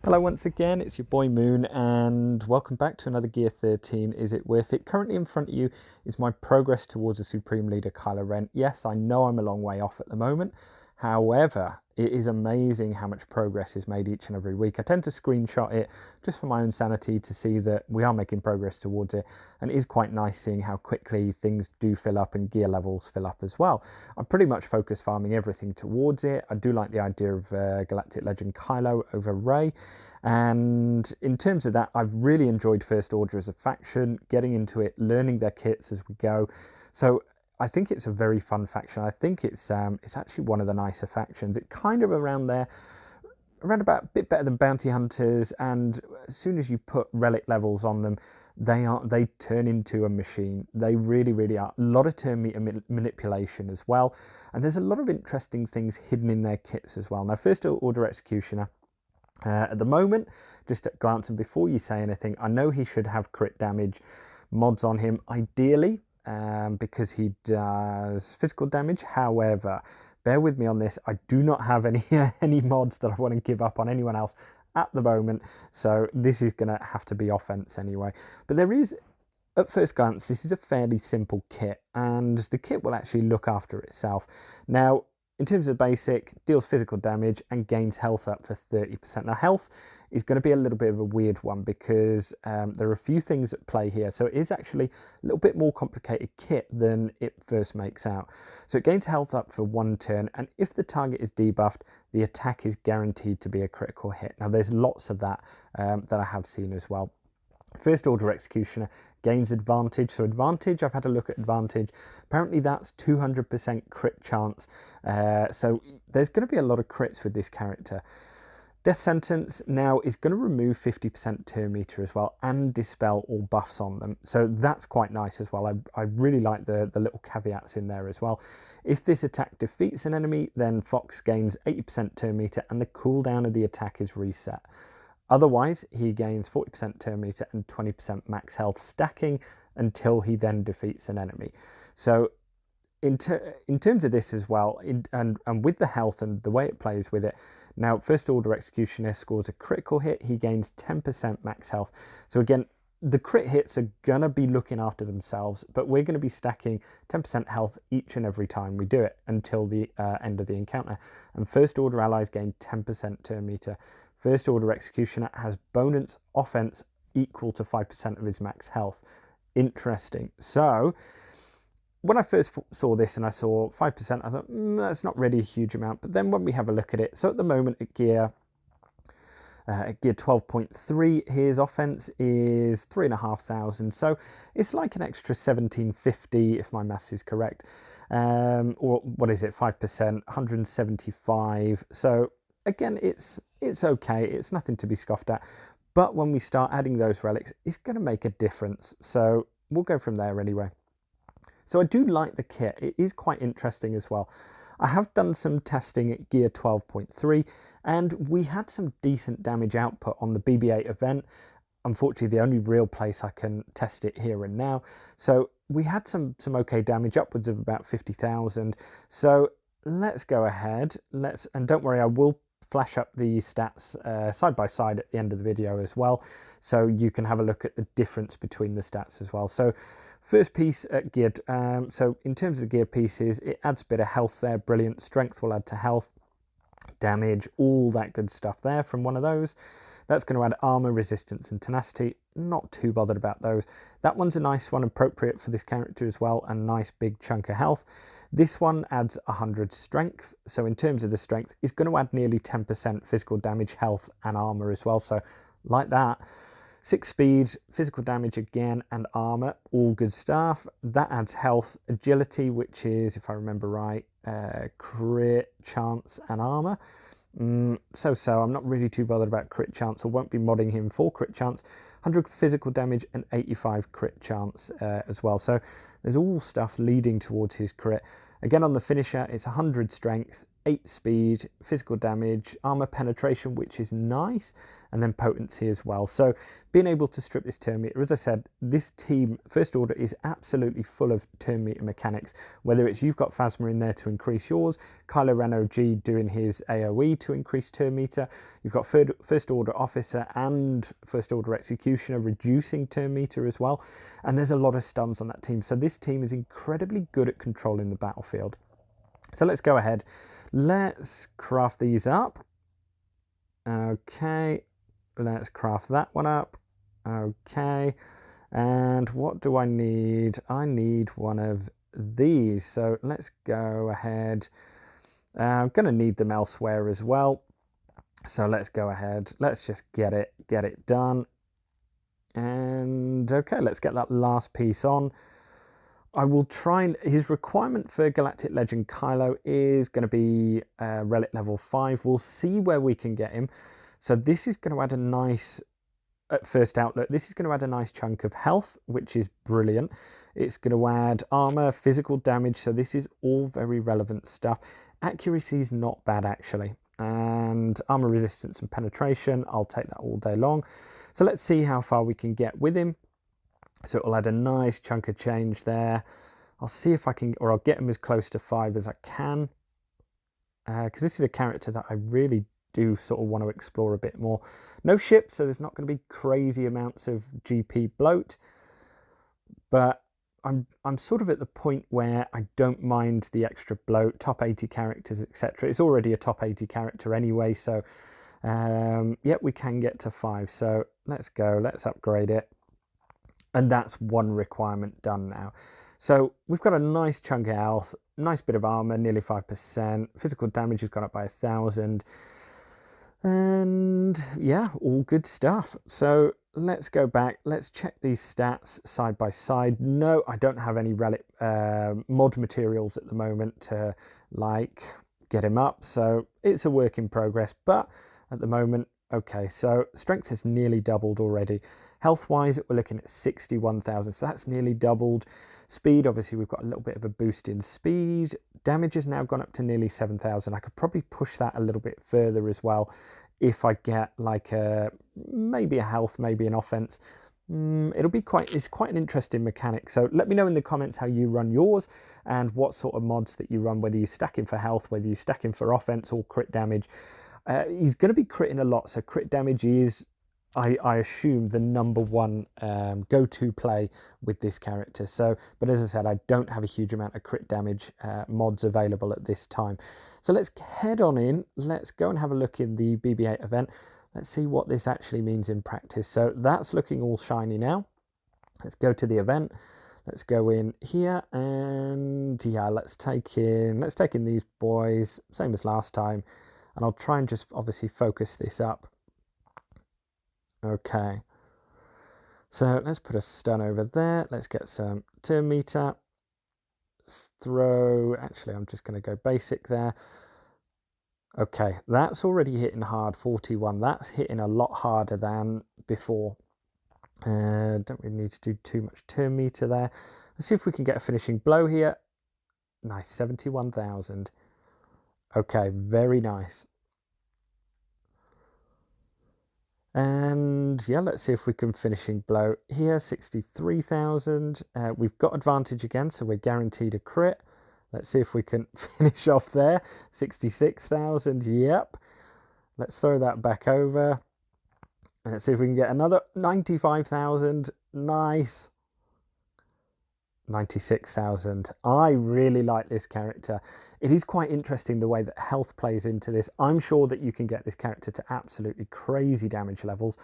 Hello once again, it's your boy Moon and welcome back to another Gear 13 Is It Worth It? Currently in front of you is my progress towards a Supreme Leader Kylo Ren. Yes, I know I'm a long way off at the moment. However, it is amazing how much progress is made each and every week. I tend to screenshot it just for my own sanity to see that we are making progress towards it, and it is quite nice seeing how quickly things do fill up and gear levels fill up as well. I'm pretty much focused farming everything towards it. I do like the idea of Galactic Legend Kylo over Rey, and in terms of that, I've really enjoyed First Order as a faction, getting into it, learning their kits as we go. So I think it's a very fun faction. I think it's actually one of the nicer factions. It kind of around about a bit better than Bounty Hunters, and as soon as you put relic levels on them, they turn into a machine. They really are. A lot of turn meter manipulation as well, and there's a lot of interesting things hidden in their kits as well. Now, First Order Executioner, at the moment, just at glance and before you say anything, I know he should have crit damage mods on him, ideally, because he does physical damage. However, bear with me on this, I do not have any mods that I want to give up on anyone else at the moment, so this is going to have to be offense anyway. But there is, at first glance, this is a fairly simple kit, and the kit will actually look after itself. Now, in terms of basic, deals physical damage and gains health up for 30%. Now, health is going to be a little bit of a weird one because there are a few things at play here. So it is actually a little bit more complicated kit than it first makes out. So it gains health up for 1 turn, and if the target is debuffed, the attack is guaranteed to be a critical hit. Now, there's lots of that that I have seen as well. First Order Executioner gains advantage. So advantage, I've had a look at advantage. Apparently that's 200% crit chance. So there's going to be a lot of crits with this character. Death Sentence now is going to remove 50% turn meter as well and dispel all buffs on them. So that's quite nice as well. I really like the little caveats in there as well. If this attack defeats an enemy, then Fox gains 80% turn meter and the cooldown of the attack is reset. Otherwise, he gains 40% turn meter and 20% max health stacking until he then defeats an enemy. So in terms of this as well, and with the health and the way it plays with it, now First Order Executioner scores a critical hit, he gains 10% max health. So again, the crit hits are going to be looking after themselves, but we're going to be stacking 10% health each and every time we do it until the end of the encounter. And First Order allies gain 10% turn meter. First Order Executioner has bonus offense equal to 5% of his max health. Interesting. So when I first saw this and I saw 5%, I thought, that's not really a huge amount. But then when we have a look at it, so at the moment at gear 12.3, his offense is 3,500. So it's like an extra 1,750 if my maths is correct. Or what is it, 5%, 175. So again, it's okay. It's nothing to be scoffed at. But when we start adding those relics, it's going to make a difference. So we'll go from there anyway. So I do like the kit. It is quite interesting as well. I have done some testing at gear 12.3 and we had some decent damage output on the BB-8 event. Unfortunately, the only real place I can test it here and now. So we had some okay damage, upwards of about 50,000. So let's go ahead. And don't worry, I will flash up the stats side by side at the end of the video as well, so you can have a look at the difference between the stats as well. So first piece at gear, so in terms of the gear pieces, it adds a bit of health there, brilliant. Strength will add to health, damage, all that good stuff there from one of those. That's going to add armor, resistance and tenacity. Not too bothered about those. That one's a nice one, appropriate for this character as well, a nice big chunk of health. This one adds 100 strength, so in terms of the strength, it's going to add nearly 10% physical damage, health and armor as well, so like that. 6 speed, physical damage again, and armor, all good stuff. That adds health, agility, which is, if I remember right, crit chance and armor. So I'm not really too bothered about crit chance, or won't be modding him for crit chance. 100 physical damage and 85 crit chance as well. So there's all stuff leading towards his crit. Again, on the finisher, it's 100 strength, 8 speed, physical damage, armor penetration, which is nice, and then potency as well. So being able to strip this turn meter, as I said, this team, First Order, is absolutely full of turn meter mechanics, whether it's you've got Phasma in there to increase yours, Kylo Ren OG doing his AoE to increase turn meter, you've got First Order Officer and First Order Executioner reducing turn meter as well, and there's a lot of stuns on that team. So this team is incredibly good at controlling the battlefield. So let's go ahead, let's craft these up. Okay, let's craft that one up. Okay, and what do I need? I need one of these, so let's go ahead. I'm going to need them elsewhere as well, so let's go ahead, let's just get it done. And okay, let's get that last piece on. I will try and, his requirement for Galactic Legend Kylo is going to be relic level 5. We'll see where we can get him. So this is going to add a nice, at first outlook, this is going to add a nice chunk of health, which is brilliant. It's going to add armor, physical damage, so this is all very relevant stuff. Accuracy is not bad actually, and armor resistance and penetration, I'll take that all day long. So let's see how far we can get with him. So it'll add a nice chunk of change there. I'll see if I can, or I'll get him as close to 5 as I can, because this is a character that I really do sort of want to explore a bit more. No ship, so there's not going to be crazy amounts of GP bloat, but I'm sort of at the point where I don't mind the extra bloat, top 80 characters, etc. It's already a top 80 character anyway, so yeah, we can get to 5. So let's go, let's upgrade it. And that's one requirement done now. So we've got a nice chunk of health, nice bit of armor, nearly 5%. Physical damage has gone up by 1,000. And yeah, all good stuff. So let's go back. Let's check these stats side by side. No, I don't have any relic mod materials at the moment to like get him up. So it's a work in progress. But at the moment, okay, so strength has nearly doubled already. Health-wise, we're looking at 61,000, so that's nearly doubled. Speed, obviously, we've got a little bit of a boost in speed. Damage has now gone up to nearly 7,000. I could probably push that a little bit further as well if I get like maybe a health, maybe an offense. It's quite an interesting mechanic. So let me know in the comments how you run yours and what sort of mods that you run, whether you stack him for health, whether you stack him for offense or crit damage. He's going to be critting a lot, so crit damage is, I assume, the #1 go-to play with this character. So, but as I said, I don't have a huge amount of crit damage mods available at this time. So let's head on in. Let's go and have a look in the BB-8 event. Let's see what this actually means in practice. So that's looking all shiny now. Let's go to the event. Let's go in here and yeah, let's take in these boys, same as last time. And I'll try and just obviously focus this up. Okay, so let's put a stun over there. Let's get some turn meter. Let's throw, actually, I'm just going to go basic there. Okay, that's already hitting hard, 41. That's hitting a lot harder than before. Don't really need to do too much turn meter there. Let's see if we can get a finishing blow here. Nice, 71,000. Okay, very nice. And yeah, let's see if we can finishing blow here, 63,000. We've got advantage again, so we're guaranteed a crit. Let's see if we can finish off there, 66,000, yep. Let's throw that back over. Let's see if we can get another 95,000, nice. 96,000. I really like this character. It is quite interesting the way that health plays into this. I'm sure that you can get this character to absolutely crazy damage levels,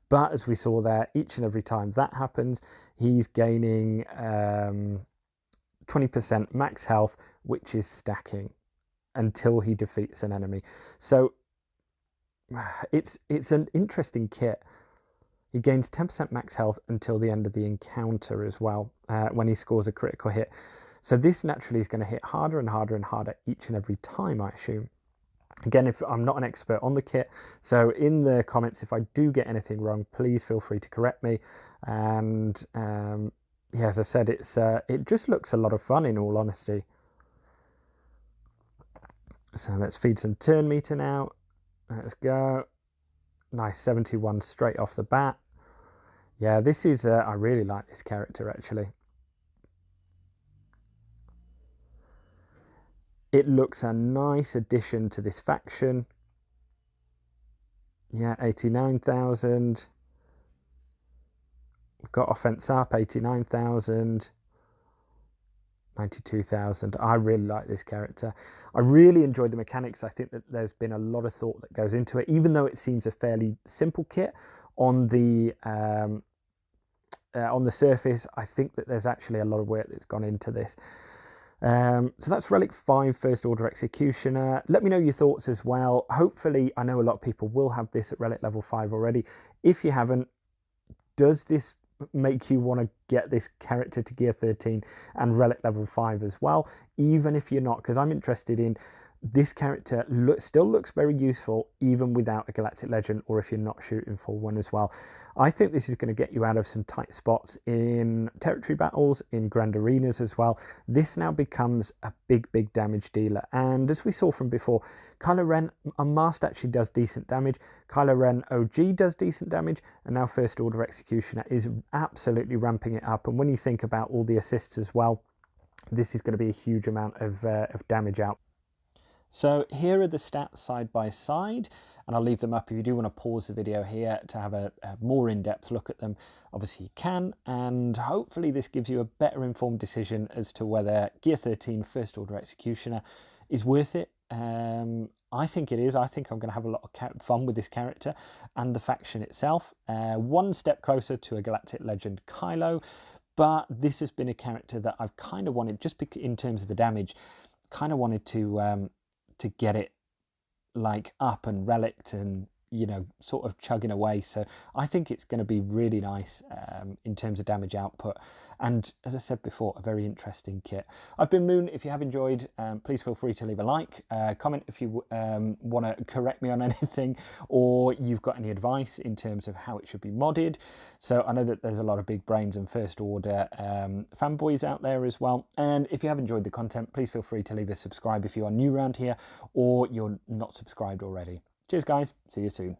but as we saw there, each and every time that happens, he's gaining 20% max health, which is stacking until he defeats an enemy. So it's an interesting kit. He gains 10% max health until the end of the encounter as well, when he scores a critical hit. So this naturally is going to hit harder and harder and harder each and every time, I assume. Again, if I'm not an expert on the kit, so in the comments, if I do get anything wrong, please feel free to correct me. And yeah, as I said, it just looks a lot of fun, in all honesty. So let's feed some turn meter now. Let's go. Nice 71 straight off the bat. Yeah, this is, I really like this character actually. It looks a nice addition to this faction. Yeah, 89,000. We've got offense up, 89,000. 92,000. I really like this character. I really enjoyed the mechanics. I think that there's been a lot of thought that goes into it, even though it seems a fairly simple kit on the surface. I think that there's actually a lot of work that's gone into this. So that's Relic 5 First Order Executioner. Let me know your thoughts as well. Hopefully, I know a lot of people will have this at Relic level 5 already. If you haven't, does this make you want to get this character to gear 13 and relic level 5 as well, even if you're not? Because I'm interested in this character. Still looks very useful even without a Galactic Legend, or if you're not shooting for one as well. I think this is going to get you out of some tight spots in territory battles, in grand arenas as well. This now becomes a big damage dealer, and as we saw from before, Kylo Ren Unmasked actually does decent damage. Kylo Ren OG does decent damage, and now First Order Executioner is absolutely ramping it up. And when you think about all the assists as well, this is going to be a huge amount of damage out. So here are the stats side by side, and I'll leave them up if you do want to pause the video here to have a more in-depth look at them. Obviously you can, and hopefully this gives you a better informed decision as to whether Gear 13 First Order Executioner is worth it. I think it is. I think I'm going to have a lot of fun with this character and the faction itself. One step closer to a Galactic Legend Kylo, but this has been a character that I've kind of wanted, just in terms of the damage, kind of wanted to get it like up and relicked and, you know, sort of chugging away. So I think it's going to be really nice in terms of damage output, and as I said before, a very interesting kit. I've been Moon. If you have enjoyed, please feel free to leave a like, comment if you want to correct me on anything, or you've got any advice in terms of how it should be modded. So I know that there's a lot of big brains and First Order fanboys out there as well, and if you have enjoyed the content, please feel free to leave a subscribe if you are new around here or you're not subscribed already. Cheers guys, see you soon.